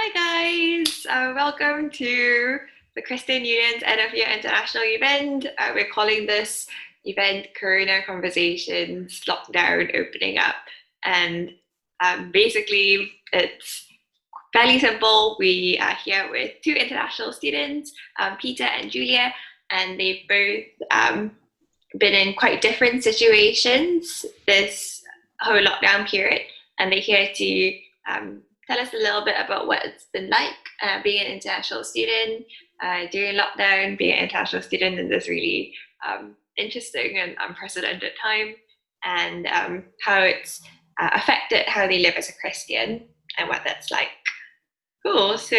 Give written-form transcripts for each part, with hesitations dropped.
Hi guys, welcome to the Christian Union's end of year international event. We're calling this event Corona Conversations, Lockdown Opening Up. And basically it's fairly simple. We are here with two international students, Peter and Julia, and they've both been in quite different situations this whole lockdown period. And they're here to tell us a little bit about what it's been like being an international student during lockdown, being an international student in this really interesting and unprecedented time, and how it's affected how they live as a Christian and what that's like. Cool. So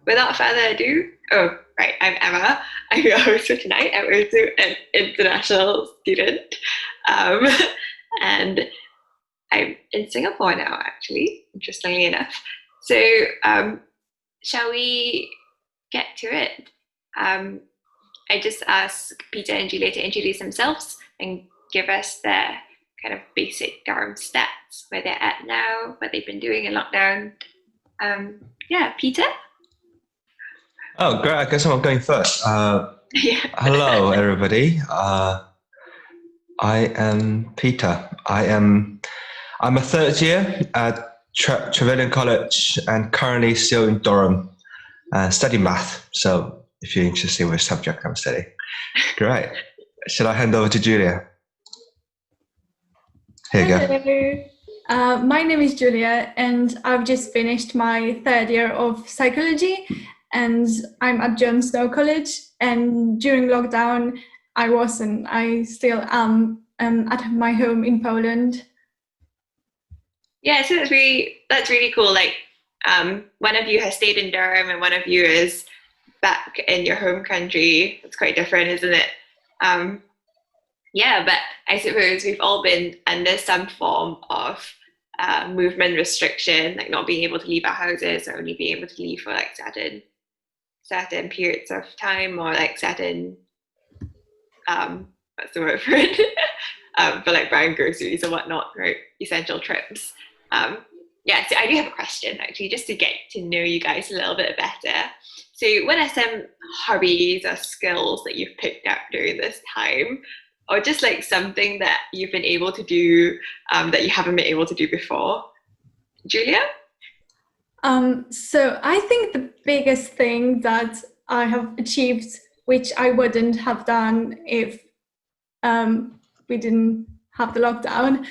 without further ado, I'm Emma. I'm your host for tonight. I'm also an international student. And I'm in Singapore now, actually, interestingly enough. So shall we get to it? I just asked Peter and Julia to introduce themselves and give us their kind of basic Durham stats, where they're at now, what they've been doing in lockdown. Peter? Oh, great. I guess I'm going first. Hello, everybody. I am Peter. I'm a third year at Trevelyan College and currently still in Durham, studying math. So if you're interested in which subject I'm studying. Great. Should I hand over to Julia? Here you go. My name is Julia and I've just finished my third year of psychology and I'm at John College, and during lockdown I still am at my home in Poland. Yeah, so that's really cool. Like one of you has stayed in Durham and one of you is back in your home country. It's quite different, isn't it? But I suppose we've all been under some form of movement restriction, like not being able to leave our houses or only being able to leave for like certain periods of time, or like certain what's the word for it? For like buying groceries or whatnot, right? Essential trips. So I do have a question actually, just to get to know you guys a little bit better. So what are some hobbies or skills that you've picked up during this time, or just like something that you've been able to do that you haven't been able to do before? Julia? So I think the biggest thing that I have achieved, which I wouldn't have done if we didn't have the lockdown,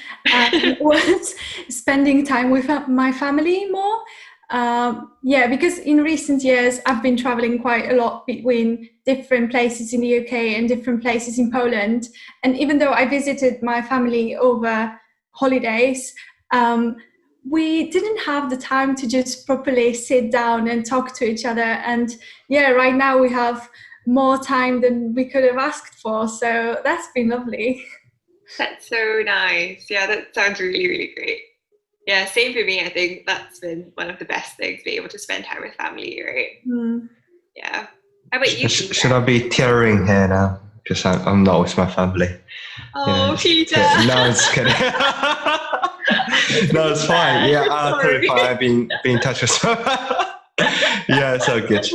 was spending time with my family more. Because in recent years I've been traveling quite a lot between different places in the UK and different places in Poland, and even though I visited my family over holidays, we didn't have the time to just properly sit down and talk to each other. And right now we have more time than we could have asked for, so that's been lovely. That's so nice. Yeah, that sounds really, really great. Yeah, same for me. I think that's been one of the best things, being able to spend time with family, right? Mm. Yeah. How about you, Peter? Should I be tearing here now? Because I'm not with my family. Oh, Peter. No, it's kidding. No, it's fine. Yeah, totally fine. I've been in touch with Yeah, it's so good.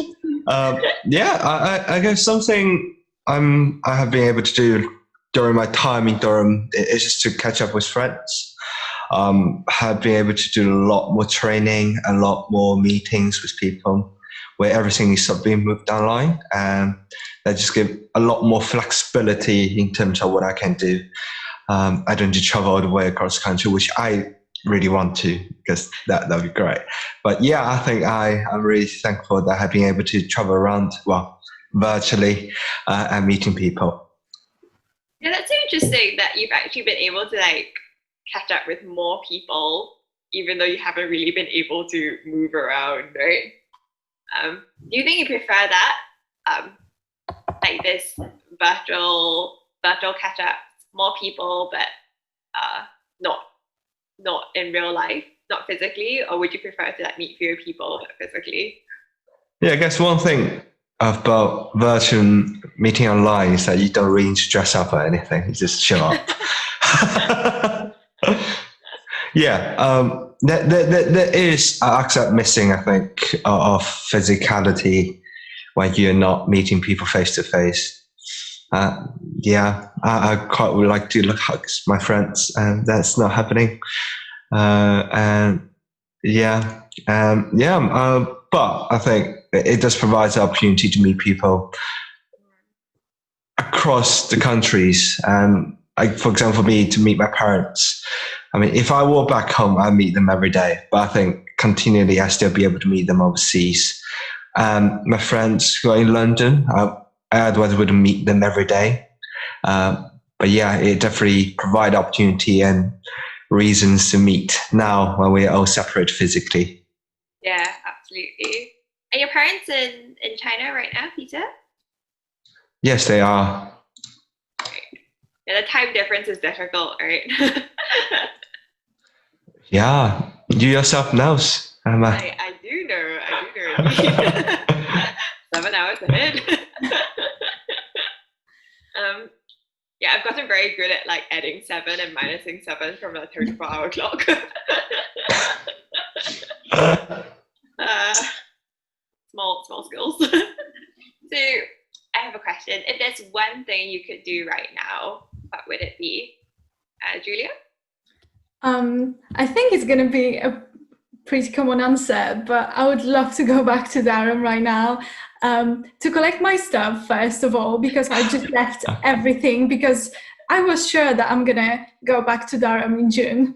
I guess something I have been able to do during my time in Durham is just to catch up with friends. Have been able to do a lot more training, a lot more meetings with people where everything is sort of being moved online, and that just give a lot more flexibility in terms of what I can do. I don't need to travel all the way across the country, which I really want to, because that'd be great. But I think I'm really thankful that I've been able to travel around, virtually, and meeting people. Yeah, that's so interesting that you've actually been able to like catch up with more people, even though you haven't really been able to move around, right? Do you think you prefer that, like this virtual catch up, more people, but not in real life, not physically, or would you prefer to like meet fewer people but physically? Yeah, I guess one thing about virtual meeting online is that you don't really need to dress up or anything. You just show up. Yeah, there is an aspect missing, I think, of physicality when you're not meeting people face to face. Yeah, I quite would like to hug my friends, and that's not happening. And yeah, but I think it does provide the opportunity to meet people across the countries. Like, for example, me to meet my parents. I mean, if I walk back home, I meet them every day. But I think continually, I still be able to meet them overseas. My friends who are in London, I otherwise wouldn't meet them every day. But yeah, it definitely provide opportunity and reasons to meet now when we're all separate physically. Yeah, absolutely. Are your parents in China right now, Peter? Yes, they are. Yeah, the time difference is difficult, right? Yeah, you yourself knows. I do know. 7 hours ahead. Yeah, I've gotten very good at like adding 7 and minusing 7 from the 24-hour clock. Small skills. So I have a question. If there's one thing you could do right now, what would it be? Julia? I think it's going to be a pretty common answer, but I would love to go back to Durham right now to collect my stuff, first of all, because I just left everything because I was sure that I'm going to go back to Durham in June,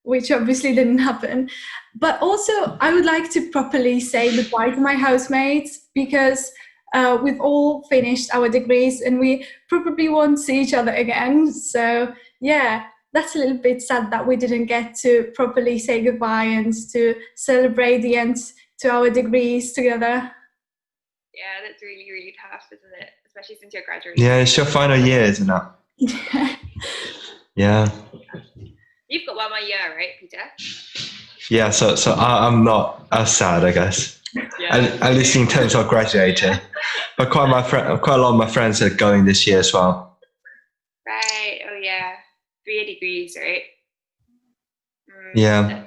which obviously didn't happen. But also, I would like to properly say goodbye to my housemates because we've all finished our degrees and we probably won't see each other again. So, yeah, that's a little bit sad that we didn't get to properly say goodbye and to celebrate the end to our degrees together. Yeah, that's really, really tough, isn't it? Especially since you're graduating. Yeah, it's your final year, isn't it? Yeah. You've got 1 more year, right, Peter? Yeah, so I'm not as sad, I guess. Yeah. At least in terms of graduating. But quite a lot of my friends are going this year as well. Right. Oh yeah. 3 degrees, right? Yeah.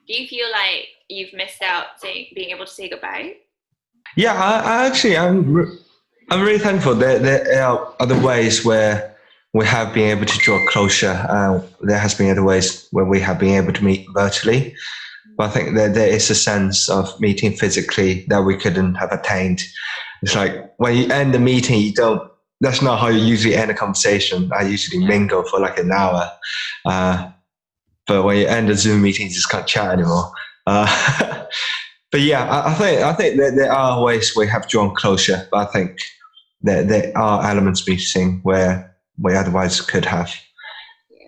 Do you feel like you've missed out being able to say goodbye? Yeah, I'm really thankful. There are other ways where we have been able to draw closer. There has been other ways where we have been able to meet virtually. But I think that there is a sense of meeting physically that we couldn't have attained. It's like when you end the meeting, that's not how you usually end a conversation. I usually mingle for like an hour. But when you end a Zoom meeting, you just can't chat anymore. But yeah, I think that there are ways we have drawn closer, but I think that there are elements missing where we otherwise could have.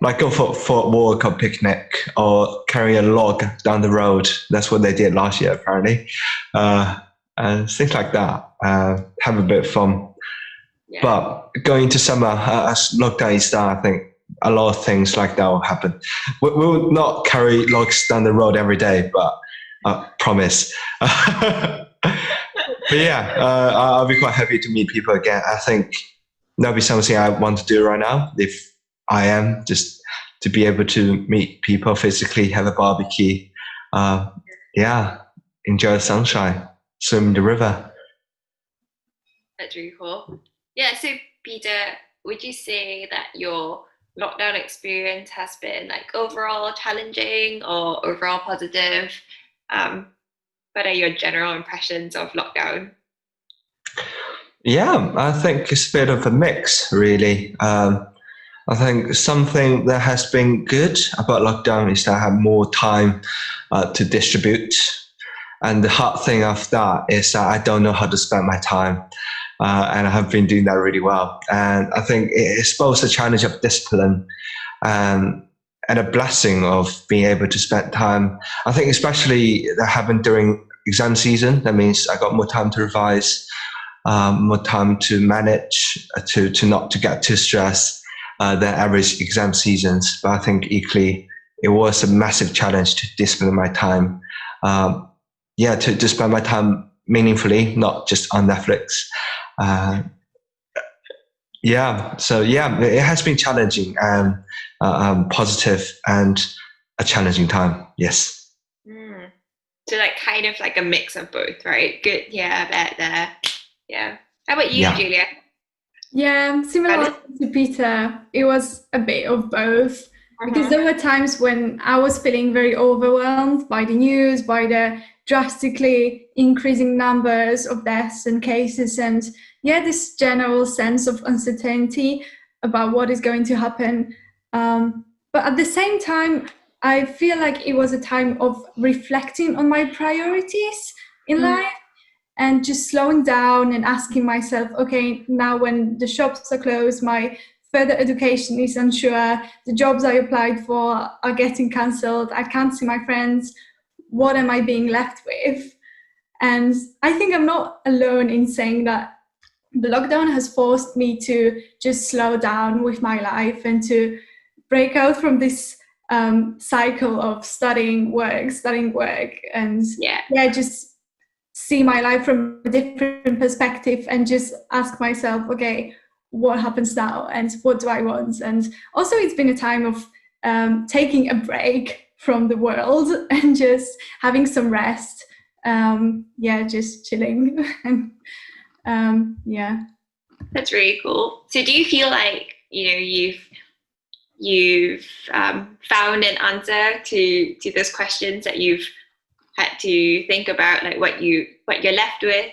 Like go for a World Cup picnic or carry a log down the road. That's what they did last year, apparently. And things like that. Have a bit of fun. Yeah. But going into summer, as lockdown starts, I think a lot of things like that will happen. We will not carry logs down the road every day, but promise. But yeah, I'll be quite happy to meet people again. I think that'll be something I want to do right now. If I am, just to be able to meet people physically, have a barbecue, enjoy the sunshine, swim in the river. That's really cool. Yeah, so Peter, would you say that your lockdown experience has been like overall challenging or overall positive? What are your general impressions of lockdown? Yeah, I think it's a bit of a mix, really. I think something that has been good about lockdown is that I have more time to distribute. And the hard thing of that is that I don't know how to spend my time. And I have been doing that really well. And I think it's both a challenge of discipline and a blessing of being able to spend time. I think especially that happened during exam season. That means I got more time to revise, more time to manage, to not to get too stressed than average exam seasons. But I think equally, it was a massive challenge to discipline my time. To spend my time meaningfully, not just on Netflix. So it has been challenging and positive, and a challenging time. Yes. Mm. So like kind of like a mix of both, right? Good, yeah, bad there. Yeah. How about you, Yeah. Julia? Yeah, similar to Peter, it was a bit of both. Because there were times when I was feeling very overwhelmed by the news, by the drastically increasing numbers of deaths and cases, and this general sense of uncertainty about what is going to happen. But at the same time, I feel like it was a time of reflecting on my priorities in life and just slowing down and asking myself, okay, now when the shops are closed, my further education is unsure, the jobs I applied for are getting cancelled, I can't see my friends, what am I being left with? And I think I'm not alone in saying that the lockdown has forced me to just slow down with my life and to break out from this cycle of studying work, and just see my life from a different perspective and just ask myself, okay, what happens now and what do I want? And also it's been a time of taking a break from the world and just having some rest. Just chilling. And That's really cool. So do you feel like, you've found an answer to those questions that you've had to think about, like what you're left with,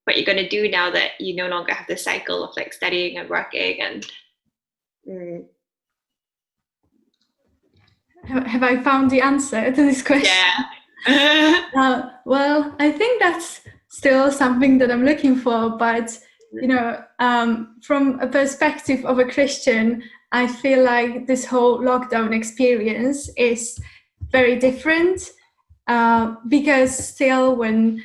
what you're going to do now that you no longer have the cycle of like studying and working and Have I found the answer to this question? Well, I think that's still something that I'm looking for, but from a perspective of a Christian, I feel like this whole lockdown experience is very different. Because still when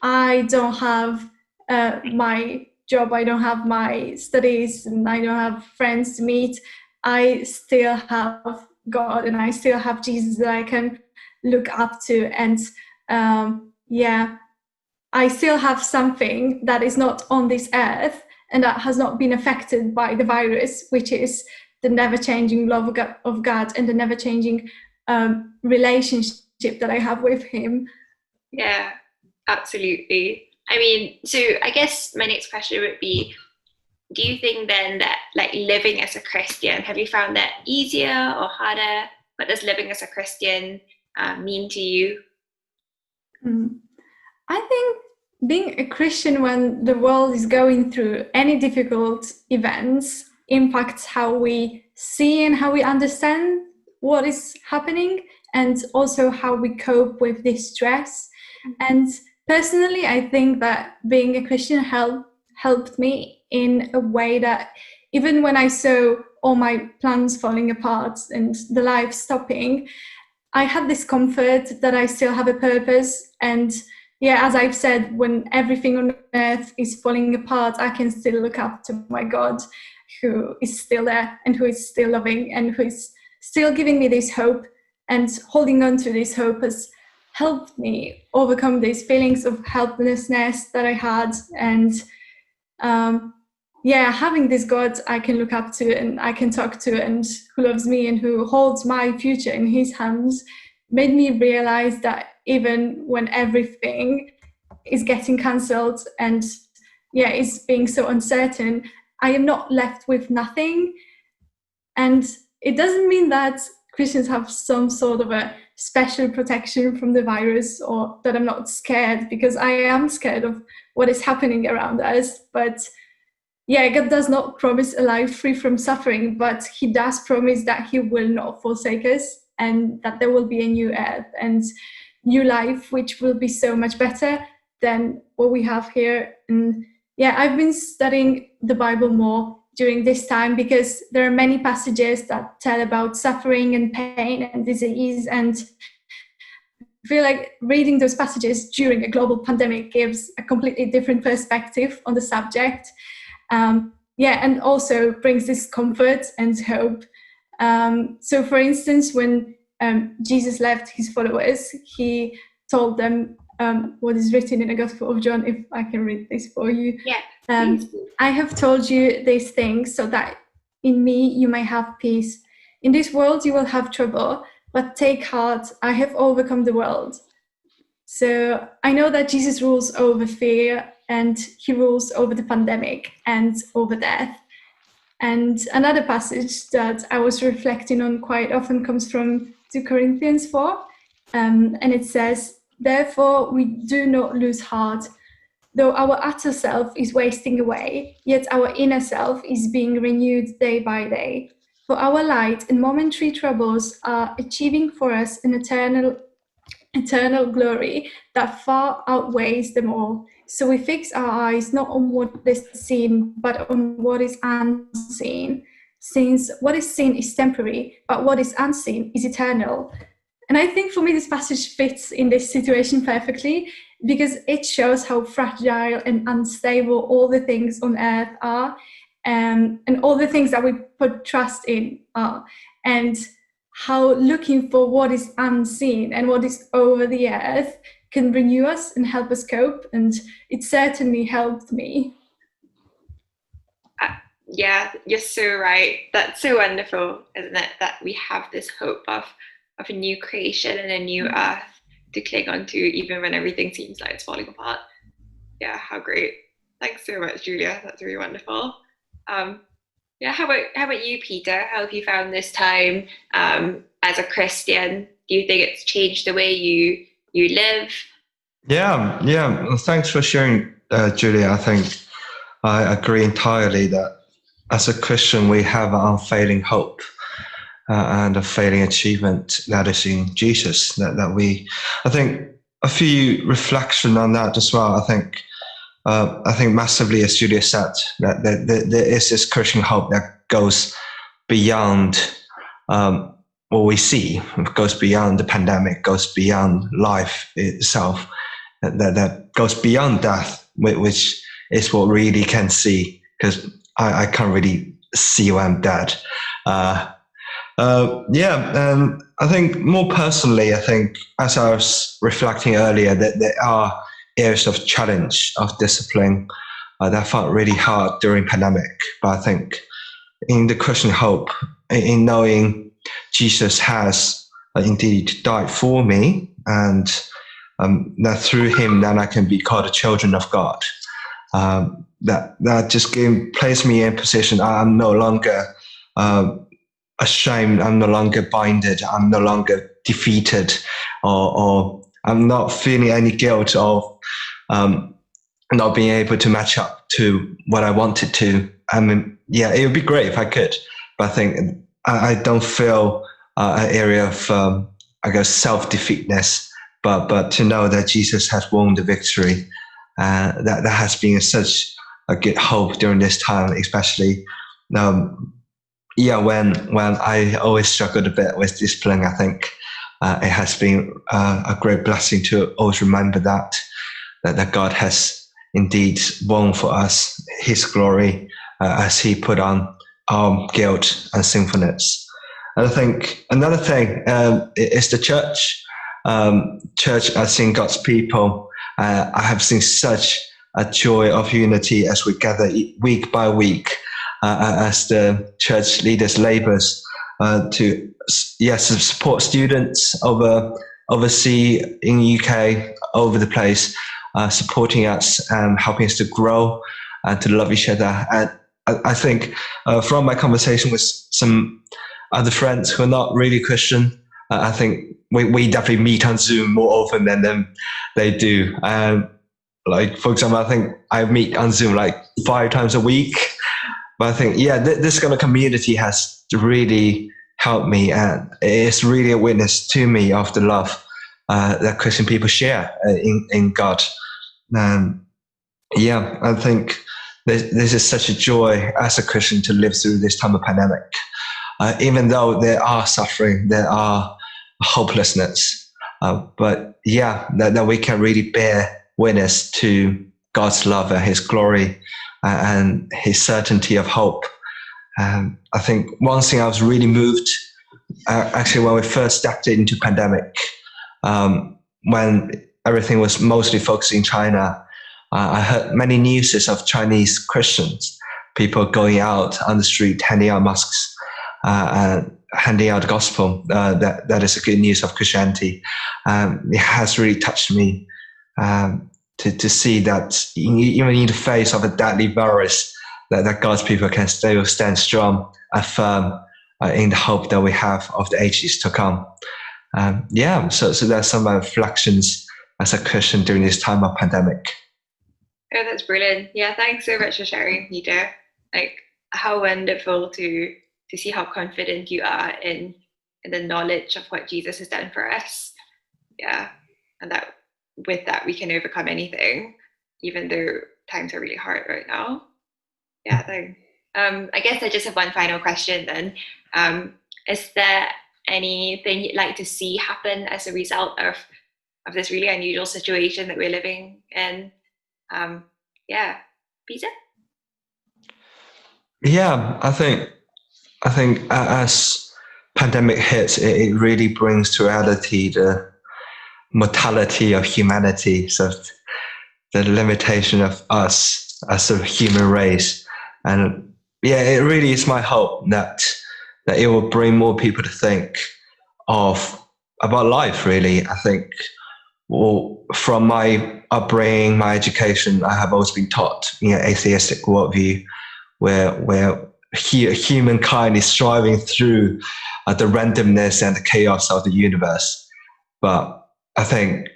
I don't have my job, I don't have my studies, and I don't have friends to meet, I still have God and I still have Jesus that I can look up to. And I still have something that is not on this earth and that has not been affected by the virus, which is the never-changing love of God and the never-changing relationship that I have with him. Yeah, absolutely. I mean, so I guess my next question would be, do you think then that like living as a Christian, have you found that easier or harder? What does living as a Christian mean to you? I think being a Christian when the world is going through any difficult events impacts how we see and how we understand what is happening, and also how we cope with this stress. And personally, I think that being a Christian helped me in a way that even when I saw all my plans falling apart and the life stopping, I had this comfort that I still have a purpose. And as I've said, when everything on earth is falling apart, I can still look up to my God, who is still there and who is still loving and who is still giving me this hope. And holding on to this hope has helped me overcome these feelings of helplessness that I had. And having this God I can look up to and I can talk to, and who loves me and who holds my future in his hands, made me realize that even when everything is getting cancelled and is being so uncertain, I am not left with nothing. And it doesn't mean that Christians have some sort of a special protection from the virus, or that I'm not scared, because I am scared of what is happening around us. But God does not promise a life free from suffering, but he does promise that he will not forsake us, and that there will be a new earth and new life, which will be so much better than what we have here. And I've been studying the Bible more during this time, because there are many passages that tell about suffering and pain and disease, and I feel like reading those passages during a global pandemic gives a completely different perspective on the subject. And also brings this comfort and hope. So for instance, when Jesus left his followers, he told them what is written in the Gospel of John, if I can read this for you. I have told you these things so that in me you may have peace. In this world you will have trouble, but take heart, I have overcome the world. So I know that Jesus rules over fear, and he rules over the pandemic and over death. And another passage that I was reflecting on quite often comes from 2 Corinthians 4. And it says, therefore we do not lose heart. Though our outer self is wasting away, yet our inner self is being renewed day by day. For our light and momentary troubles are achieving for us an eternal glory that far outweighs them all. So we fix our eyes not on what is seen, but on what is unseen. Since what is seen is temporary, but what is unseen is eternal. And I think for me, this passage fits in this situation perfectly, because it shows how fragile and unstable all the things on earth are, and all the things that we put trust in are. And how looking for what is unseen and what is over the earth can renew us and help us cope. And it certainly helped me. Yeah, you're so right. That's so wonderful, isn't it? That we have this hope of a new creation and a new earth to cling on to, even when everything seems like it's falling apart. Yeah, how great. Thanks so much, Julia. That's really wonderful. Yeah, how about you, Peter? How have you found this time as a Christian? Do you think it's changed the way you live? Yeah. Thanks for sharing, Julia. I think I agree entirely that as a Christian, we have an unfailing hope and a failing achievement that is in Jesus. I think a few reflection on that as well. I think massively, as Julia said, that there is this Christian hope that goes beyond what we see. It goes beyond the pandemic, goes beyond life itself, that goes beyond death, which is what really can see, because I can't really see when I'm dead. I think more personally, I think as I was reflecting earlier, that there are areas of challenge, of discipline that I found really hard during pandemic. But I think in the Christian hope, in knowing Jesus has indeed died for me, and that through him then I can be called a children of God. That just placed me in a position. I'm no longer ashamed. I'm no longer binded. I'm no longer defeated, or I'm not feeling any guilt of not being able to match up to what I wanted to. I mean, yeah, it would be great if I could, but I think I don't feel an area of, I guess, self-defeatness, but to know that Jesus has won the victory, that has been such a good hope during this time, especially when I always struggled a bit with discipline. I think it has been a great blessing to always remember that God has indeed won for us his glory as he put on our guilt and sinfulness. And I think another thing is the church. Church, I've seen God's people. I have seen such a joy of unity as we gather week by week, as the church leaders labors to support students overseas in UK, over the place, supporting us and helping us to grow and to love each other. And I think from my conversation with some other friends who are not really Christian, I think we definitely meet on Zoom more often than they do. Like, for example, I think I meet on Zoom like 5 times a week. But I think, this kind of community has really helped me, and it's really a witness to me of the love that Christian people share in God. I think this is such a joy as a Christian to live through this time of pandemic. Even though there are suffering, there are hopelessness, but that we can really bear witness to God's love and his glory and his certainty of hope. I think one thing I was really moved, actually, when we first stepped into pandemic, when everything was mostly focused in China, I heard many news of Chinese Christians, people going out on the street, handing out masks, and handing out the gospel. That is the good news of Christianity. It has really touched me to see that even in the face of a deadly virus, that God's people can still stand strong and firm in the hope that we have of the ages to come. So that's some of my reflections as a Christian during this time of pandemic. Oh, that's brilliant. Yeah, thanks so much for sharing, Peter. Like, how wonderful to see how confident you are in the knowledge of what Jesus has done for us. Yeah, and that with that we can overcome anything, even though times are really hard right now. Yeah, thanks. I guess I just have one final question then. Is there anything you'd like to see happen as a result of this really unusual situation that we're living in? Peter? Yeah, I think as pandemic hits, it really brings to reality the mortality of humanity, so the limitation of us as a human race. And yeah, it really is my hope that it will bring more people to think about life, really. I think, well, from my upbringing, my education, I have always been taught atheistic worldview, where humankind is striving through the randomness and the chaos of the universe. But I think,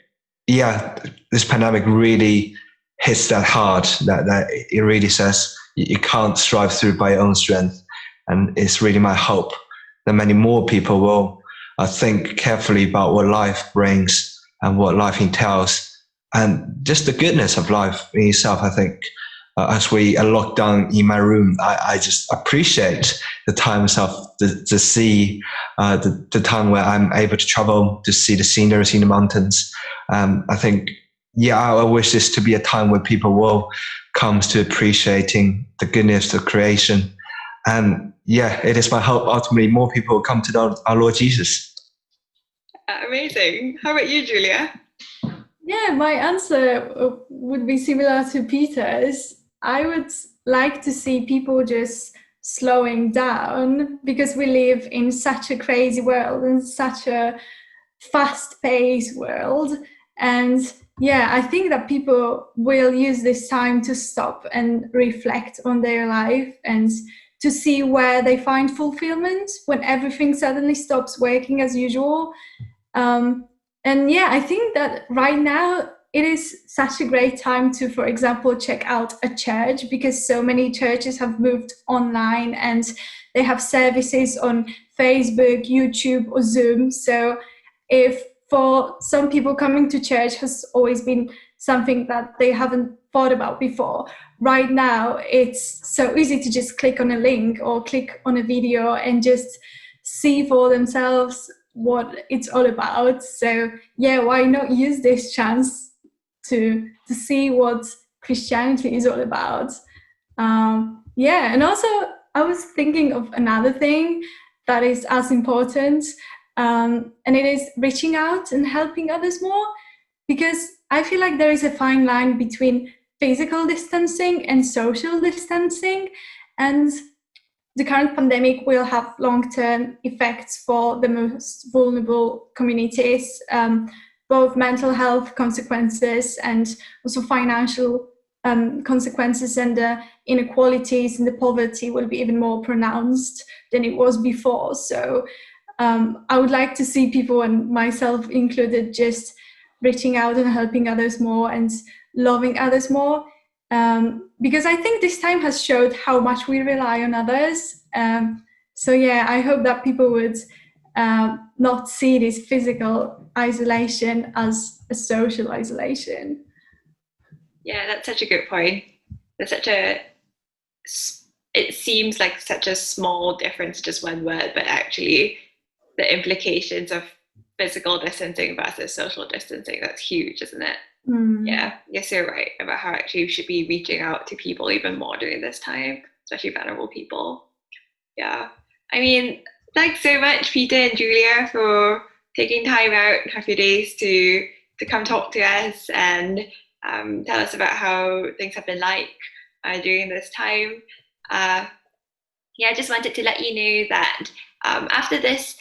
this pandemic really hits that hard, that it really says you can't strive through by your own strength. And it's really my hope that many more people will think carefully about what life brings and what life entails, and just the goodness of life in itself. I think as we are locked down in my room, I just appreciate the times of the sea, the time where I'm able to travel to see the scenery in the mountains. I think, I wish this to be a time where people will come to appreciating the goodness of creation. And it is my hope ultimately more people will come to know our Lord Jesus. Amazing. How about you, Julia? Yeah, my answer would be similar to Peter's. I would like to see people just slowing down, because we live in such a crazy world and such a fast-paced world. And I think that people will use this time to stop and reflect on their life and to see where they find fulfillment when everything suddenly stops working as usual. I think that right now it is such a great time to, for example, check out a church, because so many churches have moved online and they have services on Facebook, YouTube, or Zoom. So if for some people coming to church has always been something that they haven't thought about before, right now it's so easy to just click on a link or click on a video and just see for themselves what it's all about. So why not use this chance to see what Christianity is all about? And also I was thinking of another thing that is as important, and it is reaching out and helping others more, because I feel like there is a fine line between physical distancing and social distancing, and the current pandemic will have long-term effects for the most vulnerable communities, both mental health consequences and also financial consequences, and the inequalities and the poverty will be even more pronounced than it was before. So I would like to see people, and myself included, just reaching out and helping others more and loving others more. Because I think this time has showed how much we rely on others. I hope that people would not see this physical isolation as a social isolation. Yeah, that's such a good point. It seems like such a small difference, just one word, but actually the implications of physical distancing versus social distancing, that's huge, isn't it? Yeah, you're so right about how actually we should be reaching out to people even more during this time, especially vulnerable people. Yeah, I mean, thanks so much, Peter and Julia, for taking time out of your days to come talk to us and tell us about how things have been like during this time. I just wanted to let you know that after this,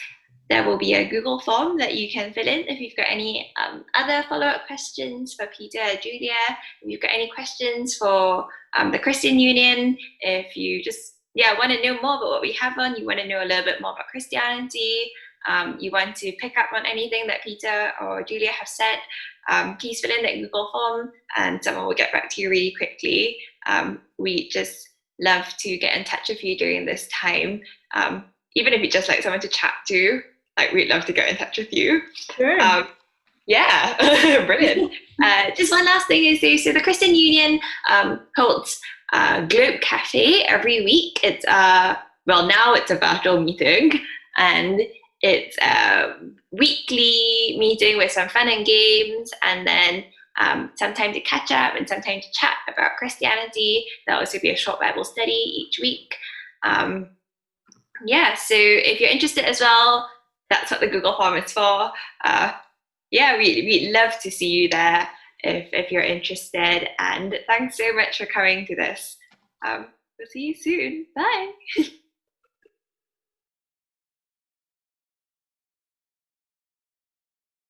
there will be a Google form that you can fill in if you've got any other follow-up questions for Peter or Julia, if you've got any questions for the Christian Union, if you just want to know more about what we have on, you want to know a little bit more about Christianity, you want to pick up on anything that Peter or Julia have said, please fill in that Google form and someone will get back to you really quickly. We just love to get in touch with you during this time. Even if you just like someone to chat to, like we'd love to get in touch with you. Sure. Brilliant. Just one last thing is so the Christian Union holds Globe Cafe every week. It's now it's a virtual meeting, and it's a weekly meeting with some fun and games, and then some time to catch up and some time to chat about Christianity. There'll also be a short Bible study each week. So if you're interested as well, that's what the Google form is for. We'd love to see you there if you're interested. And thanks so much for coming to this. We'll see you soon. Bye.